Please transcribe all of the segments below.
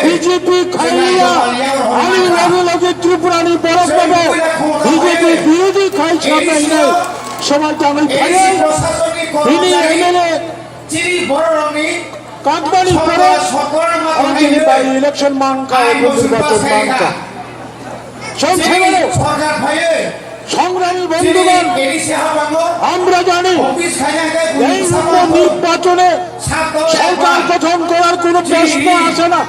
BJP খাইয়া আমি লগে লগে ত্রিপুরানি বরফ দেব বিজেপি বিরোধী খাই সামনে নেই সমাজ আমি তিনি এমএলএ কাকবাড়ি করে তিনি বাই ইলেকশন মানকা নির্বাচন মানকা সংগ্রামী বন্ধুগণ আমরা জানি এই নির্বাচনে সরকার গঠন করার কোন প্রশ্ন আসে না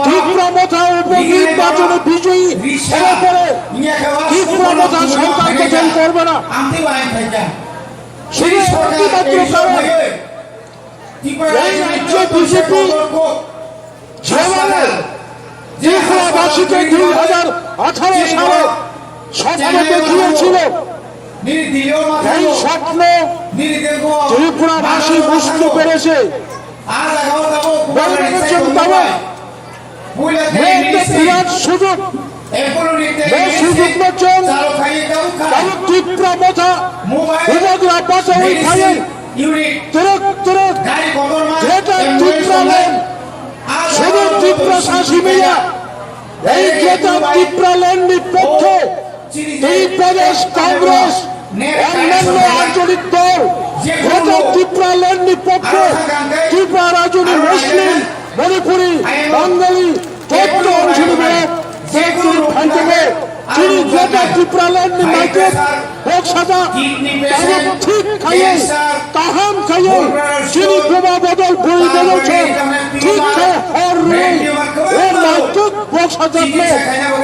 ত্রিপুরা মথা উপনির্বাচনে বিজয়ী হওয়ার পরে ত্রিপুরা মথা সরকার গঠন করবে না শুধু একটিমাত্র কারণ এই রাজ্যে বিজেপি যেভাবে ত্রিপুরাবাসীকে 2018 সালে স্বপ্ন দেখিয়েছিল এই স্বপ্ন ত্রিপুরাবাসী বুঝতে পেরেছে বিরাট সুযোগ সুযোগ বচ্চন ত্রিপুরা মথা উপগ্রা বাঁচাই খাইয়ে তুরক তুরক গ্রেটার ত্রিপুরা ল্যান্ড শুধু ত্রিপুরা শাসী মিয়া এই গ্রেটার ত্রিপুরা ল্যান্ডের পক্ষে এই প্রদেশ কংগ্রেস অন্যান্য আঞ্চলিক দল গ্রেটার ত্রিপুরা ল্যান্ডের পক্ষে ত্রিপুরা রাজনী মুসলিম মণিপুরী বাঙালি চৌদ্দ অঞ্চলে তিনি গ্রেটার ত্রিপুরা ল্যান্ডের মাইকে হোক সাজা ঠিক খাইয়ে কাহাম খাইয়ে তিনি প্রভা বদল বই বলেছেন ঠিক হর নেই ওর মাইকে হোক সাজাতে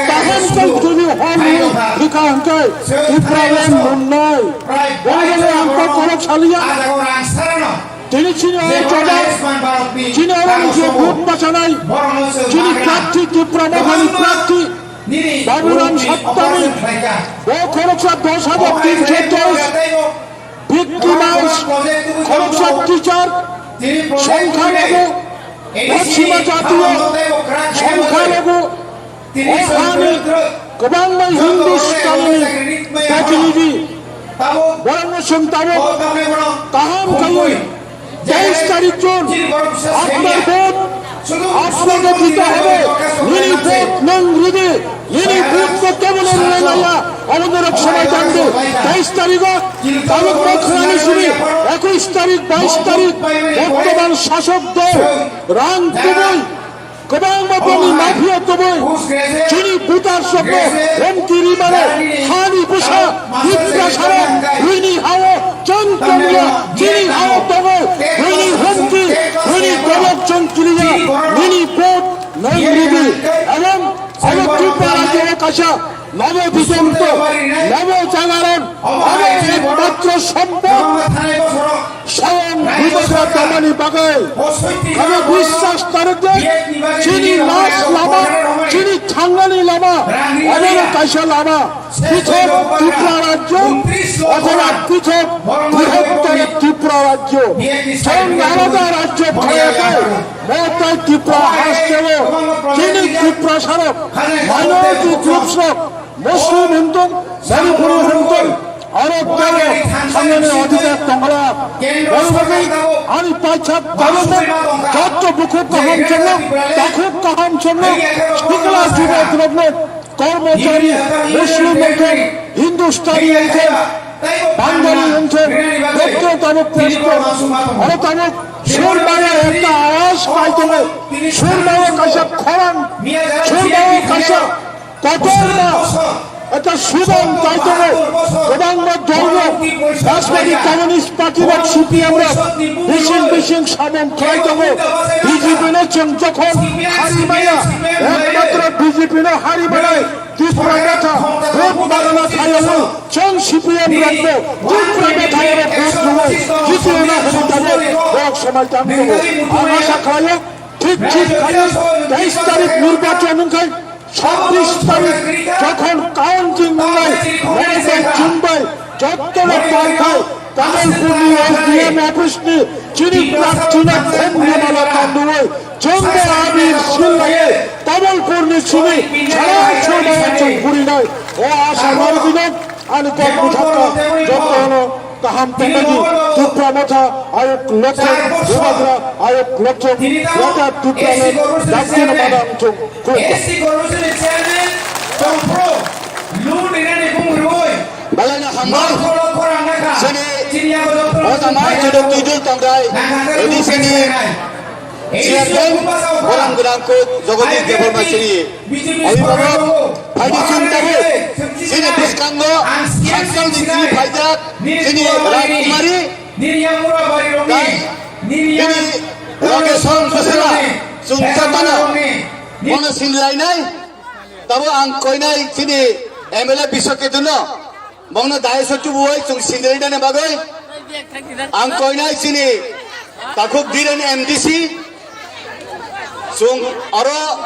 কাহাম কাই যদি হর নেই ঠিক আঙ্কায় ত্রিপুরা ল্যান্ড নয় বলে আঙ্কা করক সালিয়া তিনি চীনে যে ভোট বাঁচা নাই যিনি প্রার্থী ত্রিপুরা মহানী প্রার্থী বাবুরাম সপ্তমী ও খরচা 10,310 ভিত্তি মাস খরচা টিচার সংখ্যালঘু পশ্চিমা জাতীয় সংখ্যালঘু ওখানে গোবাংলা হিন্দুস্তানি প্রতিনিধি বরং সন্তাবক কাহাম কাই 23 তারিখ জুন আপনার ভোট আপনাকে দিতে হবে যিনি ভোট নন হৃদে যিনি ভোট করতে বলে না আমাদের এক সময় জানবে 23 তারিখ তালুক মখরানি শুনি 21 তারিখ 22 তারিখ বর্তমান শাসক দল রাং তুবই গোবাংবাপনি মাফিয়া তুবই যিনি ভোটার সভ্য এমকিরি মানে হানি বুসা ইত্রা সারা রুইনি হাও চন্দ্রিয়া যিনি হাও তবে রুইনি হমকি রুইনি গলক চন্দ্রিয়া যিনি ভোট নৈরিদি এবং ত্রিপুরা রাজ্যের কাছে নবদিগন্ত নবজাগরণ একমাত্র সম্ভব স্বয়ং বিবেকা দমানি বাগায় আমি বিশ্বাস তারকে চিনি লাশ লামা চিনি থাঙ্গানি লামা অনেক কাইসা লামা পৃথক ত্রিপুরা রাজ্য অথবা পৃথক বৃহত্তর ত্রিপুরা রাজ্য আলাদা রাজ্য ভাইয়াকে মহতায় ত্রিপুরা হাস দেব যিনি ত্রিপুরা স্মারক মাইনরিটি গ্রুপস মুসলিম হিন্দু মণিপুরী হিন্দু অনেক দল সামনে অধিকার তোমরা আমি পাইছাপ দলতে যত বুকুব কাহাম জন্য তখুব কাহাম জন্য শিকলা যুবক দ্রব্য কর্মচারী মুসলিম অঞ্চল হিন্দুস্তানি অঞ্চল বাঙালি অঞ্চল প্রত্যেক তালুক প্রশ্ন অনেক তালুক সুরবাইয়ের একটা আওয়াজ পাইতে সুরবাইয়ের কাছে খরান সুরবাইয়ের কাছে কত একটা সুবন পাইতে গোবাংলা দল রাজবাড়ি কমিউনিস্ট পার্টির সিপিএমরা বিশিং সামন খাইতে বিজেপি নেছেন যখন হারি মাইয়া একমাত্র বিজেপি না হারি মারায় ত্রিপুরা ব্যথা ভোট বাগানা খাইয়াবো চং সিপিএম রাখবো ত্রিপুরা ব্যথায় ভোট দেবো জিতিয়ে না হলে যাবো ভোট সময় টানবো আর আশা খাইয়া ঠিক খাইয়া 23 তারিখ নির্বাচন খাই 26 তারিখ যখন কাউন্টিং হয় মুম্বাই যতটা পার খায় তামিলপুরি এসডিএম অফিসটি যিনি প্রার্থীরা ধন্যবাদ কান্দুয় চন্দ্র আবির সিল্লায়ে তামিলপুরি শুনি সারা ছড়া ঘুরি নয় ও আশা দিন আমি কর্ম থাকা যত হলো Kaham Pendagi, Tupramotha, Ayok Lotsong, Bubagra, Ayok Lotsong, Yata Tupramen, Dastina Madam Chung, SC Corporation Chairman, Tom Pro, Loon in any Pumroy, Balana Hamar, Marco Koranga, Sini, Chinia Otamar, Jodok Tidul Tangrai, Edi Sini, Chairman, Orang Gulangko, Jogoti Debol Masini, Abhibhabak, Bhaidi Chuntabu, Sini Biskango, Hansal Dikri Bhaijak, Sini Rajkumari, Niriamura Barironi, Sini Rakeson Fasela, Sungchatana, Mona Sinlainai, Tabu Angkoinai, Sini MLA Bisoketuno, Mona Daesotu Boy, Sung Sindaidane Bagoy, Angkoinai Sini, Takuk Diran MDC, Sung Aro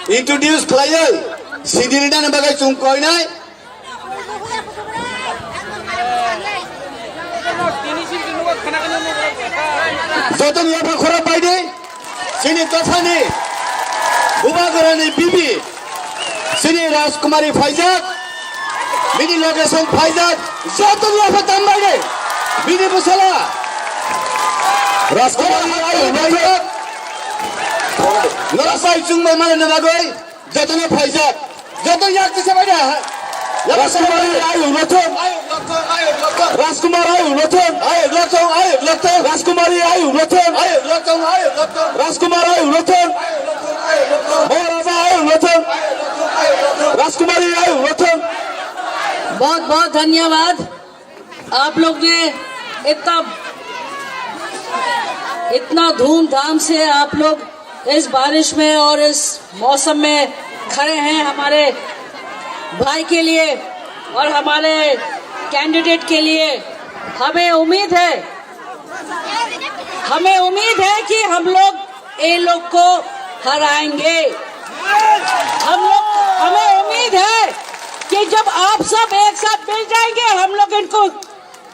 introduce Klayal, Sindaidane Bagoy Sung Koinai, Joton Yapa Khora Paide, Sini Tafani, Bubagarani Bibi, Sini Rajkumari Faizak, Mini Location Faizak, Joton Yapa Tambaide, Bini Busala, Rajkumari Faizak, Norasai Chungma Managoi, Joton Faizak, Joton Yak Sabada, Rajkumari Ayu Loton, Rajkumar Ayu Loton, Rajkumari Ayu Loton, Rajkumar Ayu Loton, Morava Ayu Loton, Rajkumari Ayu Loton. बहुत बहुत धन्यवाद। आप लोग ने इतना धूमधाम से आप लोग इस बारिश में और इस मौसम में खड़े हैं हमारे भाई के लिए और हमारे कैंडिडेट के लिए। हमें उम्मीद है कि हम लोग ये लोग को हराएंगे। हमें उम्मीद है कि जब आप सब एक साथ मिल जाएंगे हम लोग इनको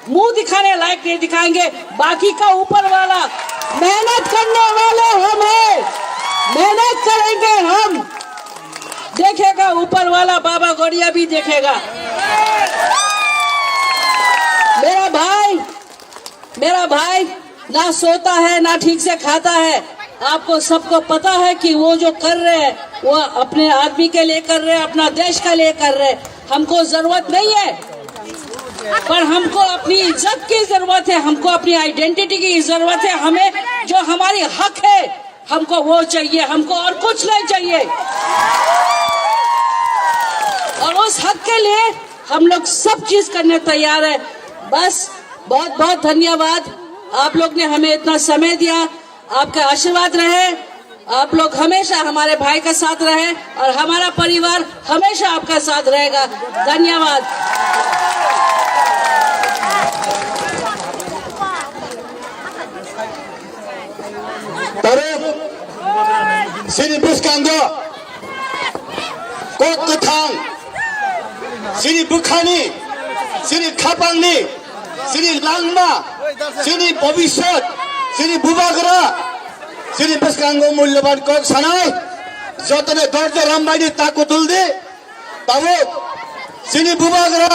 मुंह दिखाने लायक नहीं दिखाएंगे। बाकी का ऊपर वाला, मेहनत करने वाले हम हैं, मेहनत करेंगे हम, देखेगा ऊपर वाला, बाबा गौड़िया भी देखेगा। मेरा भाई ना सोता है ना ठीक से खाता है। आपको सबको पता है कि वो जो कर रहे हैं वो अपने आदमी के लिए कर रहे हैं, अपना देश के लिए कर रहे हैं। हमको जरूरत नहीं है, पर हमको अपनी इज्जत की जरूरत है, हमको अपनी आइडेंटिटी की जरूरत है। हमें जो हमारी हक है हमको वो चाहिए, हमको और कुछ नहीं चाहिए। और उस हक के लिए हम लोग सब चीज करने तैयार है। बस बहुत बहुत धन्यवाद। आप लोग ने हमें इतना समय दिया, आपका आशीर्वाद रहे। आप लोग हमेशा हमारे भाई का साथ रहे और हमारा परिवार हमेशा आपका साथ रहेगा। धन्यवाद। Sini Biskango, Kok Ketang, Sini Bukhani, Sini Kapangni, Sini Langma, Sini Bobisot, Sini Bubagra, Sini Biskango Mulyaban Kok Sanai, Jotane Dorje Rambaini Takutuldi, Tabo, Sini Bubagra,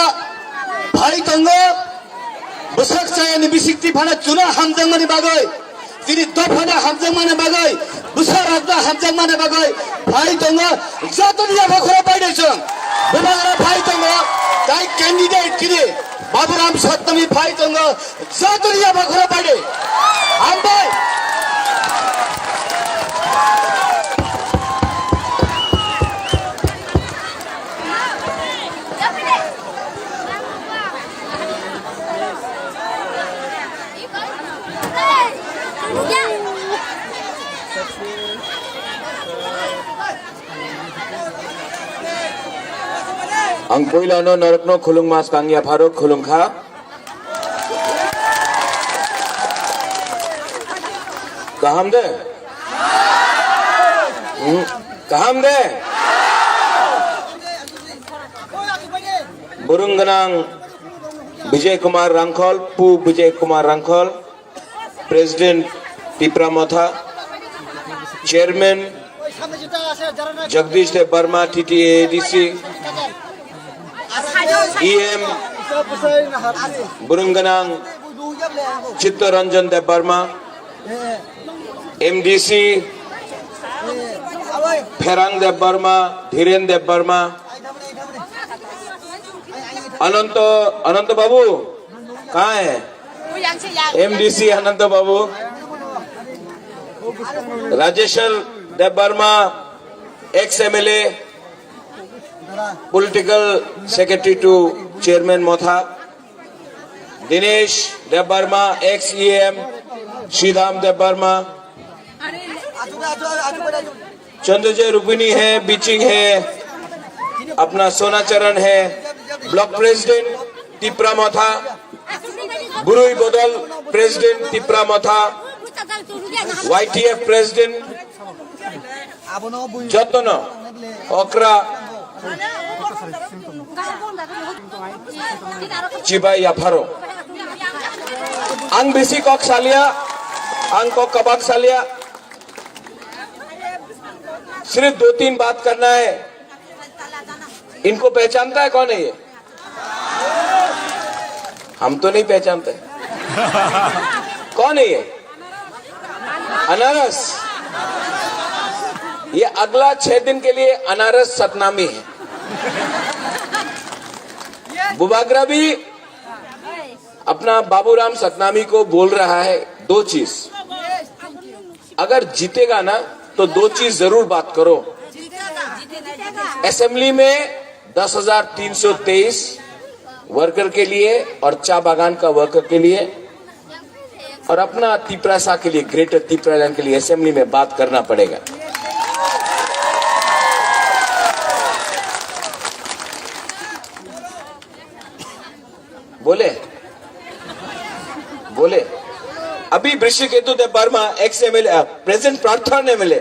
Bhai Tongo, Busak Sayani Bisikti Phana Chuna Hamjangmani Bagoi, Sini Dofana Hamjangmani Bagoi, Busar Abda Hamjangmani Bagoi, Bhai Tongo, Jotania Bakhora Baidesong, Bubagra Bhai Tongo, Dai candidate Kiri, Baburam Satami Bhai Tongo, Jotania Bakhora Baide, Ambai. Ang poilano narakno khulung mas kangya Faruk khulung kha. Kaham de? Kaham de? Burungganang Vijay Kumar Rangkhol, Pu Vijay Kumar Rangkhol, President Tipramotha, Chairman Jagdish De Burma TTADC, EM Burungganang Chittaranjan Debbarma, MDC Pherang Debbarma, Dhiren Debbarma, Ananta babu कहाँ है? MDC Ananta babu, Rajeshwar Debbarma, ex MLA, political secretary to chairman Motha, Dinesh Debbarma, ex EM, Shridham Debbarma, Chandrajoy रुपिनी है, बीचिंग है, अपना सोनाचरण है, block president Tipra मोथा, बुरुई बदल president Tipra मोथा, YTF president जतन ओकरा चिबाई याफारो आंग बिसी कॉक सालिया आंग को कबाक सालिया सिर्फ 2-3 बात करना है। इनको पहचानता है कौन है ये? हम तो नहीं पहचानते। कौन है ये? अनारस। ये अगला 6 दिन के लिए अनारस सतनामी है। बुबागरा भी अपना बाबूराम सतनामी को बोल रहा है 2 चीज। अगर जीतेगा ना तो 2 चीज जरूर बात करो। असेंबली में 10,323 वर्कर के लिए और चा बागान का वर्कर के लिए और अपना तिपरासा के लिए, ग्रेटर तिपरालैंड के लिए असेंबली में बात करना पड़ेगा। बोले अभी Vrishaketu Debbarma ex MLA president प्रार्थना ने मिले।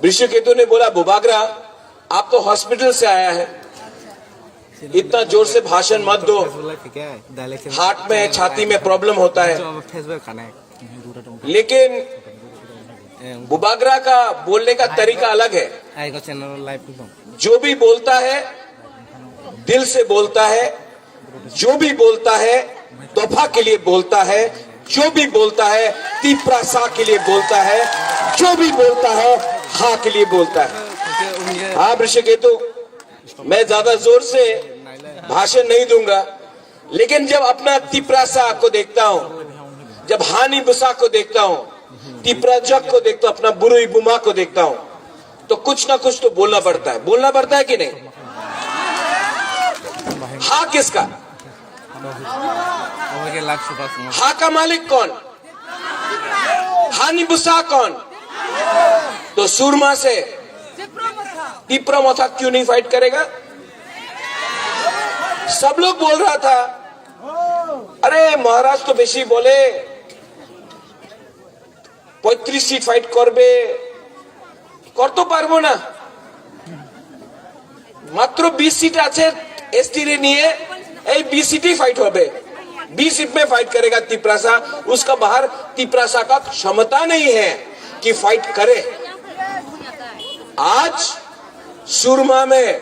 वृषकेतु ने बोला बुबागरा आप तो हॉस्पिटल से आया है, इतना जोर से भाषण मत दो, हार्ट में छाती में प्रॉब्लम होता है। लेकिन बुबागरा का बोलने का तरीका अलग है। जो भी बोलता है दिल से बोलता है, जो भी बोलता है तोहफा के लिए बोलता है, जो भी बोलता है तिपरासा के लिए बोलता है, जो भी बोलता है हाँ के लिए बोलता है। हाँ वृषकेतु, मैं ज्यादा जोर से भाषण नहीं दूंगा, लेकिन जब अपना तिपरासा को देखता हूँ, जब हानि बुसा को देखता हूँ, तिपराजक को देखता हूँ, अपना बुरुई बुमा को देखता हूँ, तो कुछ ना कुछ तो बोलना पड़ता है। बोलना पड़ता है कि नहीं? हाँ किसका? हाँ का मालिक कौन? हानि बुसा कौन? तो सुरमा से तिपरा मोथा क्यों नहीं फाइट करेगा? सब लोग बोल रहा था अरे महाराज तो बेशी बोले 35 सीट फाइट करबे, कर तो पारबो ना, मात्र 20 सीट আছে एसटी रे নিয়ে এই 20 सीट ही फाइट होबे, 20 सीट में फाइट करेगा तिपरासा। उसका बाहर तिपरासा का क्षमता नहीं है कि फाइट करे। आज सुरमा में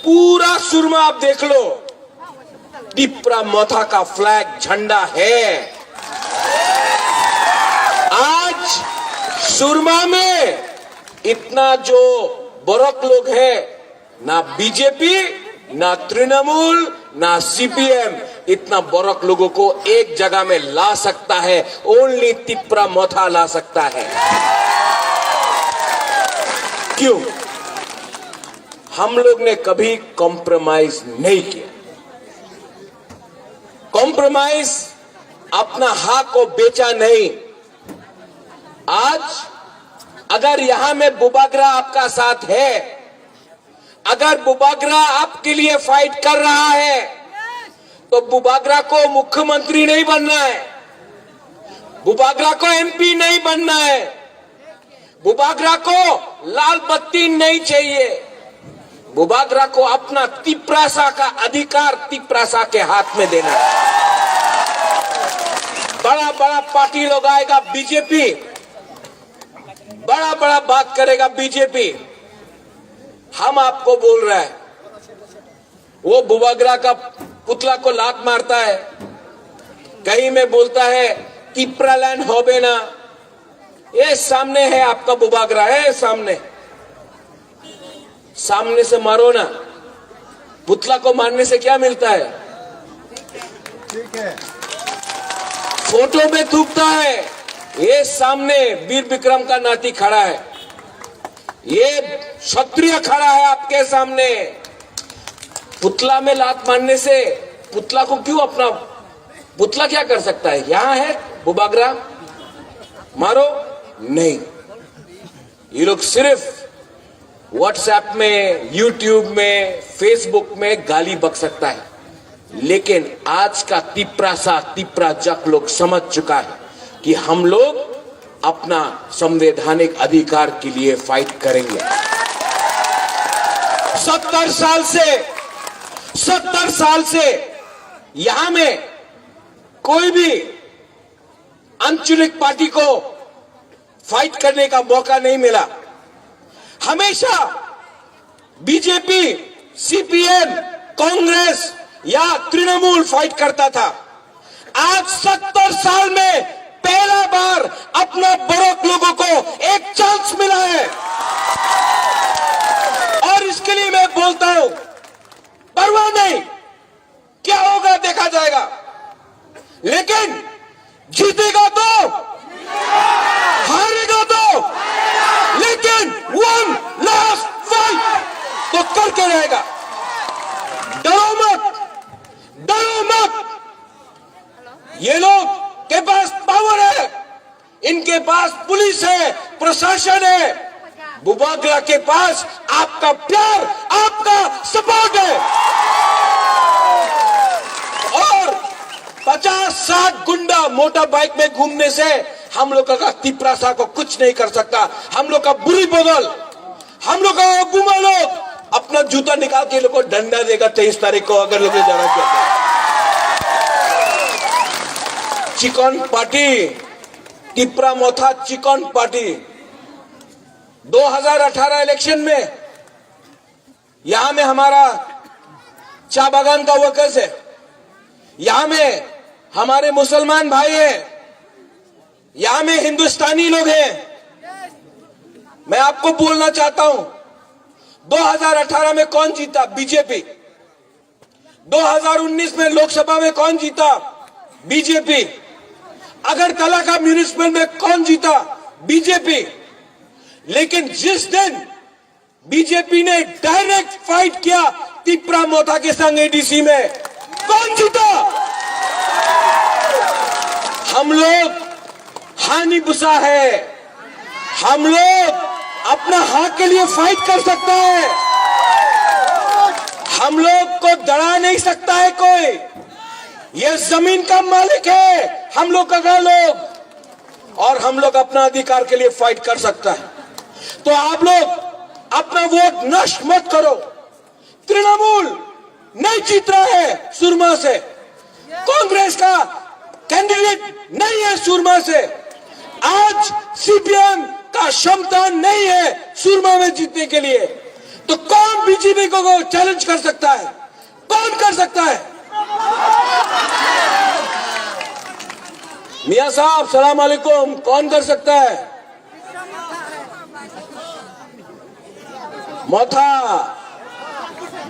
पूरा सुरमा आप देख लो, तिपरा मोथा का फ्लैग झंडा है। आज सुरमा में इतना जो बरक लोग है, ना बीजेपी, ना तृणमूल, ना सीपीएम इतना बरक लोगों को एक जगह में ला सकता है। ओनली तिपरा मोथा ला सकता है। क्यों? हम लोग ने कभी कॉम्प्रोमाइज नहीं किया। कॉम्प्रोमाइज अपना हक को बेचा नहीं। आज अगर यहां में बुबागरा आपका साथ है, अगर बुबागरा आपके लिए फाइट कर रहा है, तो बुबागरा को मुख्यमंत्री नहीं बनना है, बुबागरा को एमपी नहीं बनना है, बुबागरा को लाल बत्ती नहीं चाहिए। बुबागरा को अपना तिपरासा का अधिकार तिपरासा के हाथ में देना है। बड़ा बड़ा पार्टी लोग आएगा बीजेपी, बड़ा बड़ा बात करेगा बीजेपी। हम आपको बोल रहे हैं, वो बुबागरा का पुतला को लात मारता है, कहीं में बोलता है तिप्रालैंड होबे ना। ये सामने है आपका बुबागरा है, सामने सामने से मारो ना। पुतला को मारने से क्या मिलता है? ठीक है, फोटो में थूकता है। ये सामने वीर विक्रम का नाती खड़ा है, ये क्षत्रिय खड़ा है आपके सामने। पुतला में लात मारने से पुतला को क्यों अपना, पुतला क्या कर सकता है? यहां है बुबागरा, मारो नहीं। ये लोग सिर्फ व्हाट्सएप में, यूट्यूब में, फेसबुक में गाली बक सकता है, लेकिन आज का तिप्रा जक लोग समझ चुका है कि हम लोग अपना संवैधानिक अधिकार के लिए फाइट करेंगे। 70 साल से यहां में कोई भी आंचलिक पार्टी को फाइट करने का मौका नहीं मिला। हमेशा बीजेपी, सीपीएम, कांग्रेस या तृणमूल फाइट करता था। आज 70 साल में पहला बार अपना बड़ों लोगों को एक चांस मिला है, और इसके लिए मैं बोलता हूं, परवाह नहीं, क्या होगा देखा जाएगा, लेकिन जीतेगा तो, हारेगा तो, लेकिन वन लास्ट फाइट तो करके रहेगा। डरो मत, डरो मत। ये लोग के पास पावर है, इनके पास पुलिस है, प्रशासन है। बुबागरा के पास आपका प्यार, आपका सपोर्ट है, और 50-60 गुंडा मोटर बाइक में घूमने से हम लोग का तिप्रासा को कुछ नहीं कर सकता। हम लोग का बुरी बदल, हम लोग का गुमा लोग अपना जूता निकाल के लोग को डंडा देगा 23 तारीख को, अगर लोग जाना चाहते हैं। चिकन पार्टी, तिप्रा मोथा चिकन पार्टी 2018 इलेक्शन में यहां में हमारा चा बागान का वर्कर्स है, यहां में हमारे मुसलमान भाई हैं, यहां में हिंदुस्तानी लोग हैं। मैं आपको बोलना चाहता हूं, 2018 में कौन जीता? बीजेपी। 2019 में लोकसभा में कौन जीता? बीजेपी। अगरतला का म्यूनिसिपल में कौन जीता? बीजेपी। लेकिन जिस दिन बीजेपी ने डायरेक्ट फाइट किया तिप्रा मोथा के संग एडीसी में, कौन जीता? हम लोग हानि बुसा है, हम लोग अपना हक के लिए फाइट कर सकता है, हम लोग को डरा नहीं सकता है कोई। ये जमीन का मालिक है हम लोग का लोग, और हम लोग अपना अधिकार के लिए फाइट कर सकता है। तो आप लोग अपना वोट नष्ट मत करो। तृणमूल नहीं जीत रहा है सुरमा से, कांग्रेस का कैंडिडेट नहीं है सुरमा से, आज सीपीएम का क्षमता नहीं है सुरमा में जीतने के लिए, तो कौन बीजेपी को चैलेंज कर सकता है? कौन कर सकता है? मियां साहब सलाम अलैकुम, कौन कर सकता है?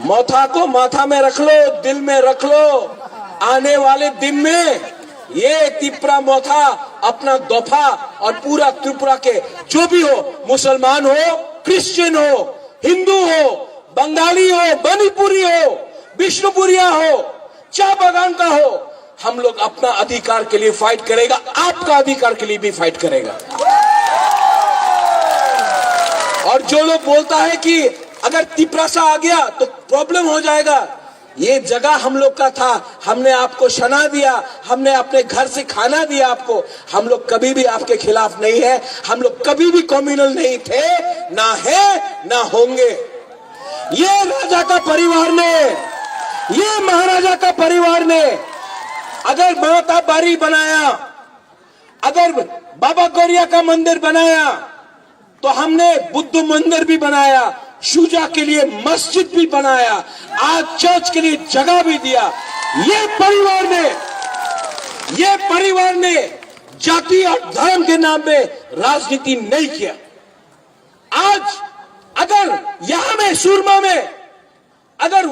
मोथा को माथा में रख लो, दिल में रख लो। आने वाले दिन में ये तिप्रा मोथा अपना दफा, और पूरा त्रिपुरा के जो भी हो, मुसलमान हो, क्रिश्चियन हो, हिंदू हो, बंगाली हो, मणिपुरी हो, विष्णुपुरिया हो, चा बागान का हो, हम लोग अपना अधिकार के लिए फाइट करेगा, आपका अधिकार के लिए भी फाइट करेगा। और जो लोग बोलता है कि अगर तिप्रासा आ गया तो प्रॉब्लम हो जाएगा, ये जगह हम लोग का था, हमने आपको शना दिया, हमने अपने घर से खाना दिया आपको। हम लोग कभी भी आपके खिलाफ नहीं है, हम लोग कभी भी कम्युनल नहीं थे, ना है ना होंगे। ये राजा का परिवार ने, ये महाराजा का परिवार ने अगर माता बारी बनाया, अगर बाबा गौरिया का मंदिर बनाया, तो हमने बुद्ध मंदिर भी बनाया, शुजा के लिए मस्जिद भी बनाया, आज चर्च के लिए जगह भी दिया। ये परिवार ने ये परिवार ने जाति और धर्म के नाम पे राजनीति नहीं किया। आज अगर यहां में सुरमा में अगर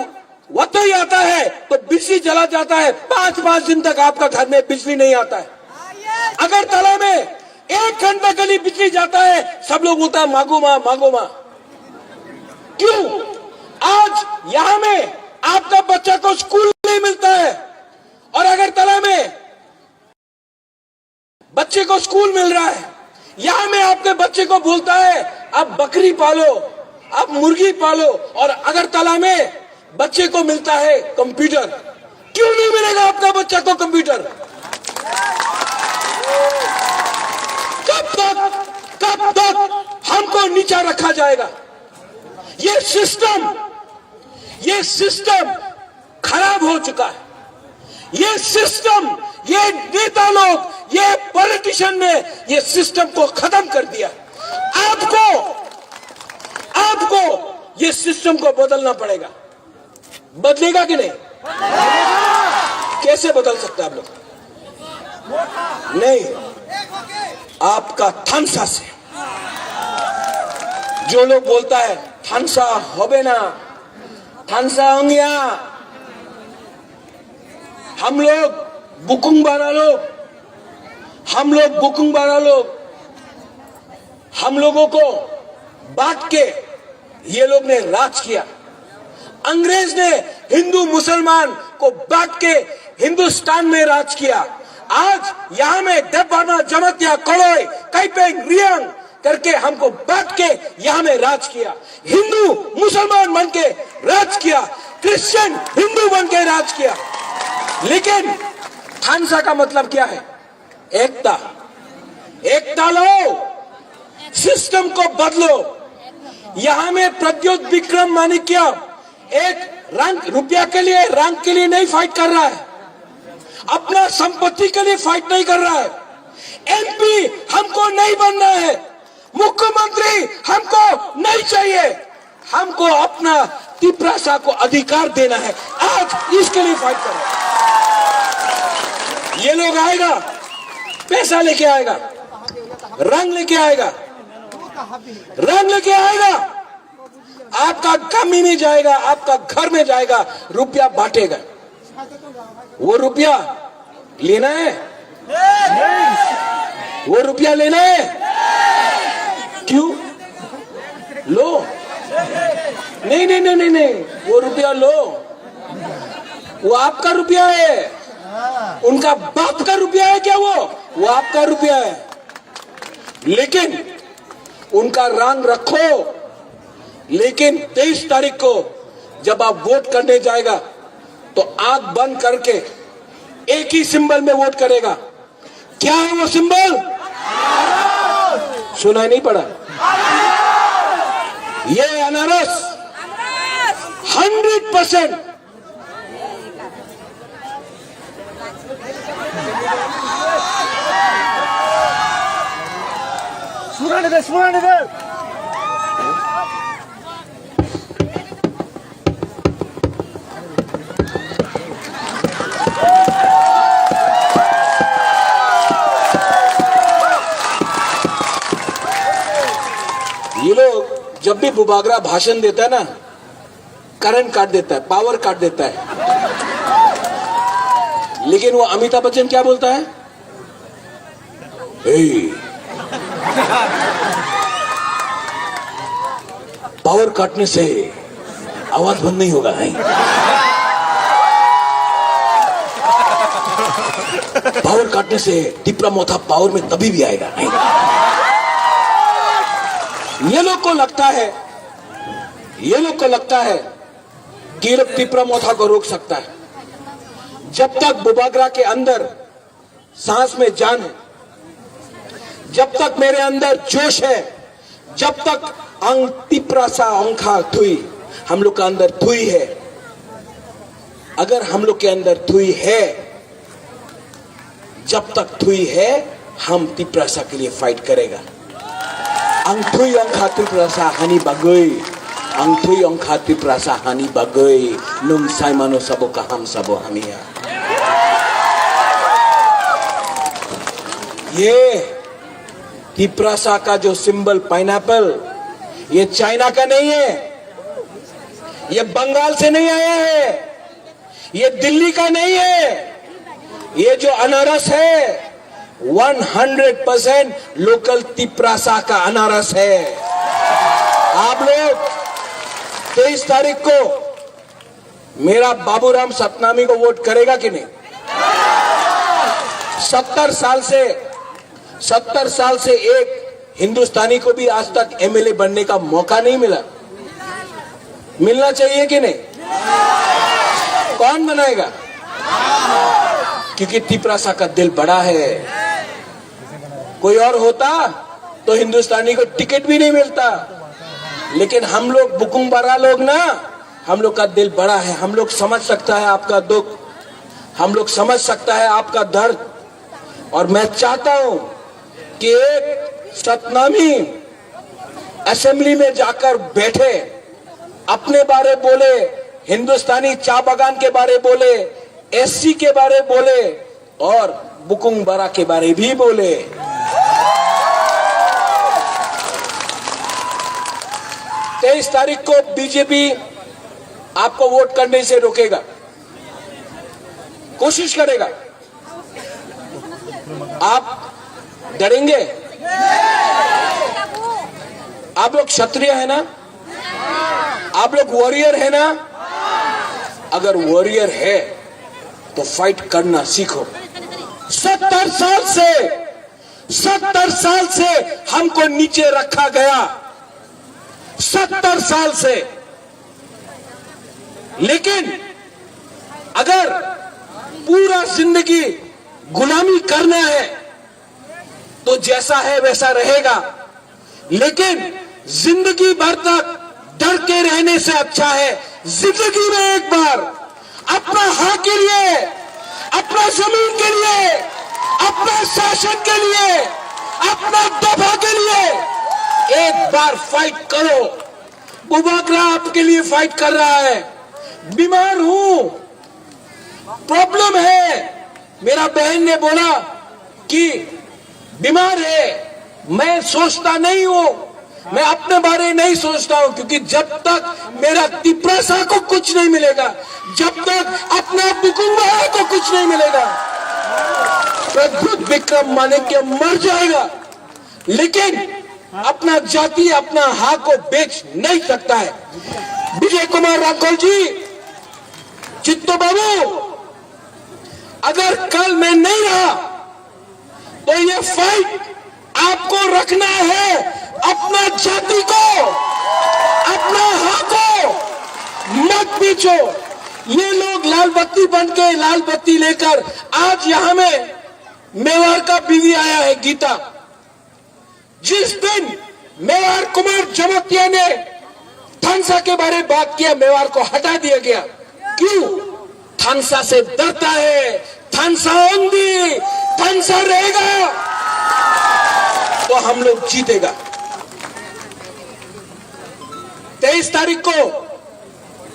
वतई आता है तो बिजली जला जाता है, 5-5 दिन तक आपका घर में बिजली नहीं आता है। अगर तला में 1 घंटा के लिए बिजली जाता है, सब लोग बोलता है मांगो मां, मांगो मां। क्यों? आज यहां में आपका बच्चा को स्कूल नहीं मिलता है, और अगर तला में बच्चे को स्कूल मिल रहा है, यहां में आपके बच्चे को बोलता है आप बकरी पालो, आप मुर्गी पालो, और अगर तला में बच्चे को मिलता है कंप्यूटर। क्यों नहीं मिलेगा आपका बच्चा को कंप्यूटर? कब तक हमको नीचा रखा जाएगा? ये सिस्टम खराब हो चुका है। ये सिस्टम, ये नेता लोग, ये पॉलिटिशियन ने ये सिस्टम को खत्म कर दिया। आपको ये सिस्टम को बदलना पड़ेगा। बदलेगा कि नहीं? कैसे बदल सकते हैं आप लोग? नहीं, आपका थानसा से। जो लोग बोलता है थानसा होबे ना, थानसा होंगिया, हम लोग बुकुंग बारा लोग, हम लोगों को बांट के ये लोग ने राज किया। अंग्रेज ने हिंदू मुसलमान को बांट के हिंदुस्तान में राज किया। आज यहां में देवाना, जमतिया, कड़ोई, कैपेंग, रियांग करके हमको बांट के यहां में राज किया। हिंदू मुसलमान बन के राज किया, क्रिश्चियन हिंदू बन के राज किया। लेकिन थानसा का मतलब क्या है? एकता लो, सिस्टम को बदलो। यहां में प्रद्योत विक्रम माणिक्य एक रंग रुपया के लिए, रंग के लिए नहीं फाइट कर रहा है, अपना संपत्ति के लिए फाइट नहीं कर रहा है। एमपी हमको नहीं बनना है, मुख्यमंत्री हमको नहीं चाहिए, हमको अपना तिपरासा को अधिकार देना है। आज इसके लिए फाइट कर रहे हैं। ये लोग आएगा, पैसा लेके आएगा, रंग लेके आएगा, आपका कमी में जाएगा, आपका घर में जाएगा, रुपया बांटेगा। वो रुपया लेना है? वो रुपया लेना है? क्यों? लो। नहीं, वो रुपया लो। वो आपका रुपया है, उनका बाप का रुपया है क्या? वो आपका रुपया है। लेकिन उनका रंग रखो। लेकिन 23 तारीख को जब आप वोट करने जाएगा तो आंख बंद करके एक ही सिंबल में वोट करेगा। क्या है वो सिंबल? सुना नहीं पड़ा? ये अनारस 100%। सुना दे। ये लोग जब भी बुबागरा भाषण देता है ना, करंट काट देता है, पावर काट देता है। लेकिन वो अमिताभ बच्चन क्या बोलता है? पावर काटने से आवाज बंद नहीं होगा। पावर काटने से टिपरा मोथा पावर में तभी भी आएगा। ये लोग को लगता है कि ये लोग टिपरा मोथा को रोक सकता है। जब तक बुबागरा के अंदर सांस में जान है, जब तक मेरे अंदर जोश है, जब तक अंग टिपरासा अंखा थुई, हम लोग का अंदर थुई है। अगर हम लोग के अंदर थुई है, जब तक थुई है, हम टिपरासा के लिए फाइट करेगा। अंगथुई अंखा टिपरासा हानि bagoi, अंगथुई अंखा टिपरासा हानि bagoi, nung saimano sabo kaham sabo hamia। ये तिप्रासा का जो सिंबल पाइनएप्पल, ये चाइना का नहीं है, ये बंगाल से नहीं आया है, ये दिल्ली का नहीं है। ये जो अनारस है 100% लोकल तिप्रासा का अनारस है। आप लोग 23 तारीख को मेरा बाबूराम सतनामी को वोट करेगा कि नहीं? 70 साल से एक हिंदुस्तानी को भी आज तक एमएलए बनने का मौका नहीं मिला। मिलना चाहिए कि नहीं? कौन बनाएगा? क्योंकि तिप्रासा का दिल बड़ा है। कोई और होता तो हिंदुस्तानी को टिकट भी नहीं मिलता। लेकिन हम लोग बुकुंग बारा लोग ना, हम लोग का दिल बड़ा है। हम लोग समझ सकता है आपका दुख, हम लोग समझ सकता है आपका दर्द। और मैं चाहता हूं कि एक सतनामी असेंबली में जाकर बैठे, अपने बारे बोले, हिंदुस्तानी चा बागान के बारे बोले, एससी के बारे बोले और बुकुंग बारा के बारे भी बोले। 23 तारीख को बीजेपी आपको वोट करने से रोकेगा, कोशिश करेगा। आप डरेंगे? आप लोग क्षत्रिय है ना? आप लोग वॉरियर है ना? अगर वॉरियर है तो फाइट करना सीखो। 70 साल से हमको नीचे रखा गया, 70 साल से। लेकिन अगर पूरा जिंदगी गुलामी करना है तो जैसा है वैसा रहेगा। लेकिन जिंदगी भर तक डर के रहने से अच्छा है जिंदगी में एक बार अपना हक के लिए, अपना जमीन के लिए, अपना शासन के लिए, अपना दफा के लिए एक बार फाइट करो। बुबागरा आपके लिए फाइट कर रहा है। बीमार हूं, प्रॉब्लम है। मेरा बहन ने बोला कि बीमार है। मैं सोचता नहीं हूं, मैं अपने बारे नहीं सोचता हूं, क्योंकि जब तक मेरा तिप्रासा को कुछ नहीं मिलेगा, जब तक अपना बुकुंग बारा को कुछ नहीं मिलेगा, प्रद्युत विक्रम माणिक्य मर जाएगा। लेकिन अपना जाति, अपना हक को बेच नहीं सकता है। विजय कुमार राठौर जी, चित्तो बाबू, अगर कल मैं नहीं रहा तो ये फाइट आपको रखना है। अपना जाति को, अपना हक को मत बेचो। ये लोग लाल बत्ती बन के, लाल बत्ती लेकर आज यहां में मेवाड़ का बीवी आया है गीता। जिस दिन मेवाड़ कुमार जमतिया ने थानसा के बारे में बात किया, मेवाड़ को हटा दिया गया। क्यों? थानसा से डरता है। थानसा ओंदी, थानसा रहेगा तो हम लोग जीतेगा। 23 तारीख को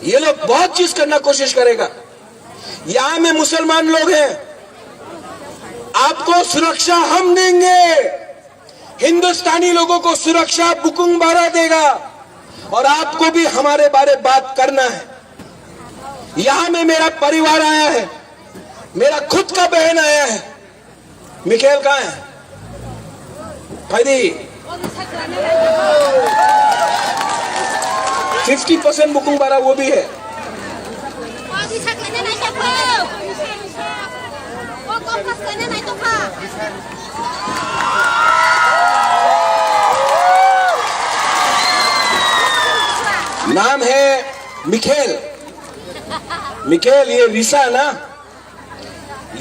ये लोग बहुत चीज करना कोशिश करेगा। यहां में मुसलमान लोग हैं, आपको सुरक्षा हम देंगे। हिंदुस्तानी लोगों को सुरक्षा बुकुंग बारा देगा। और आपको भी हमारे बारे बात करना है। यहां में मेरा परिवार आया है, मेरा खुद का बहन आया है। मिखेल कहां है? भाई 50% बुकुंग बारा वो भी है। नाम है मिखेल। मिखेल, ये रिसा ना,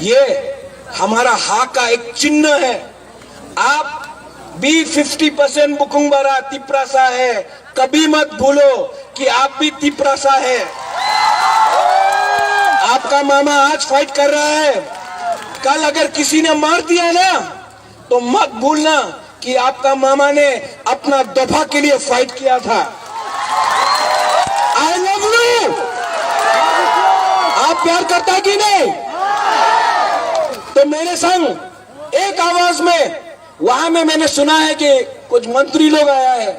ये हमारा हक का एक चिन्ह है। आप भी 50% बुकुंग बारा तिप्रासा है। कभी मत भूलो कि आप भी तिप्रासा है। आपका मामा आज फाइट कर रहा है, कल अगर किसी ने मार दिया ना तो मत भूलना कि आपका मामा ने अपना दफा के लिए फाइट किया था। I love you. आप प्यार करता कि नहीं? तो मेरे संग एक आवाज में वहां में मैंने सुना है कि कुछ मंत्री लोग आया है,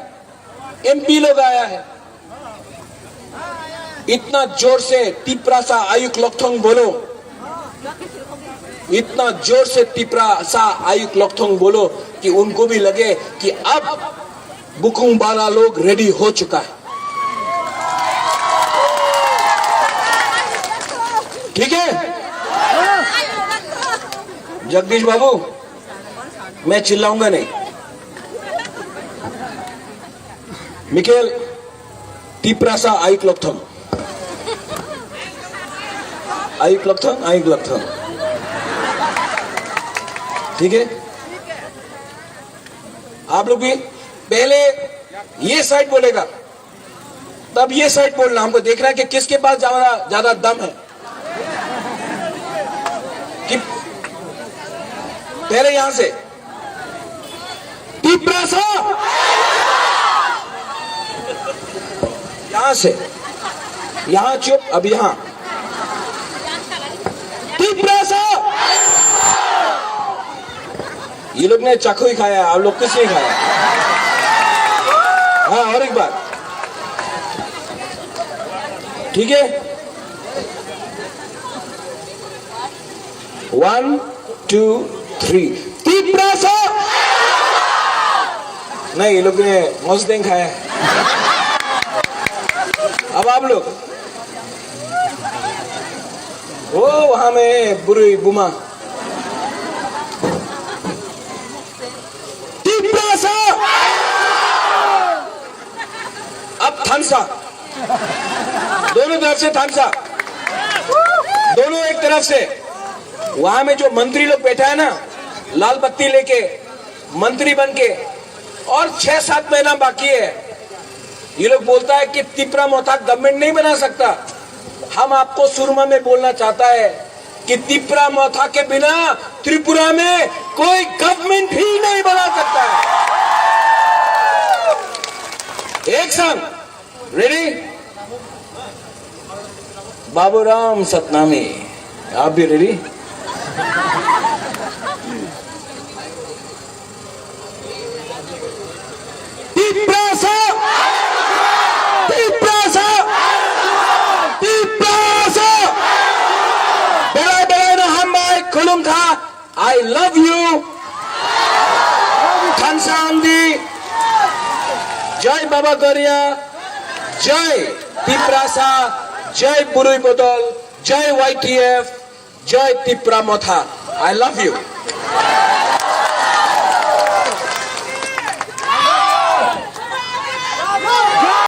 एमपी लोग आया है, इतना जोर से तिप्रासा आयुक लोकथोंग बोलो, इतना जोर से तिप्रासा आयुक लोकथोंग बोलो कि उनको भी लगे कि अब बुकुंग बाला लोग रेडी हो चुका है। ठीक है जगदीश बाबू, मैं चिल्लाऊंगा नहीं। मिकेल तिप्रासा आयुक लोकथोंग, आयुक लोकथोंग, आयुक लोकथोंग, ठीक है। आप लोग भी पहले ये साइड बोलेगा, तब ये साइड बोलना, हमको देखना है कि किसके पास ज्यादा दम है। कि पहले यहां से तिप्रासा, यहां से, यहां चुप, अब यहां तिप्रासा। ये लोग ने चाकू ही खाया, आप लोग कुछ नहीं खाया। हाँ, और एक बार, ठीक है। 1 2 3 तिप्रासा। नहीं, ये लोग ने मौसदें खाया। अब आप लोग, वो वहां में बुरी बुमा, तिप्रासा। अब थानसा, दोनों तरफ से थानसा, दोनों एक तरफ से। वहां में जो मंत्री लोग बैठा है ना, लाल बत्ती लेके मंत्री बन के, और 6-7 महीना बाकी है। ये लोग बोलता है कि तिप्रा मोथा गवर्नमेंट नहीं बना सकता। हम आपको सुरमा में बोलना चाहता है कि तिप्रा मोथा के बिना त्रिपुरा में कोई गवर्नमेंट ही नहीं बना सकता है। एक संग रेडी, बाबूराम सतनामी, आप भी रेडी? तिप्रासा, तिप्रासा, तिप्रासा। बेला बेला ना हम भाई खुलुम था, आई लव यू। थानसांदी, जय बाबा गरिया, जय तिप्रासा, जय बुरुई बोतल, जय YTF, जय तिप्रा मोथा। I love you.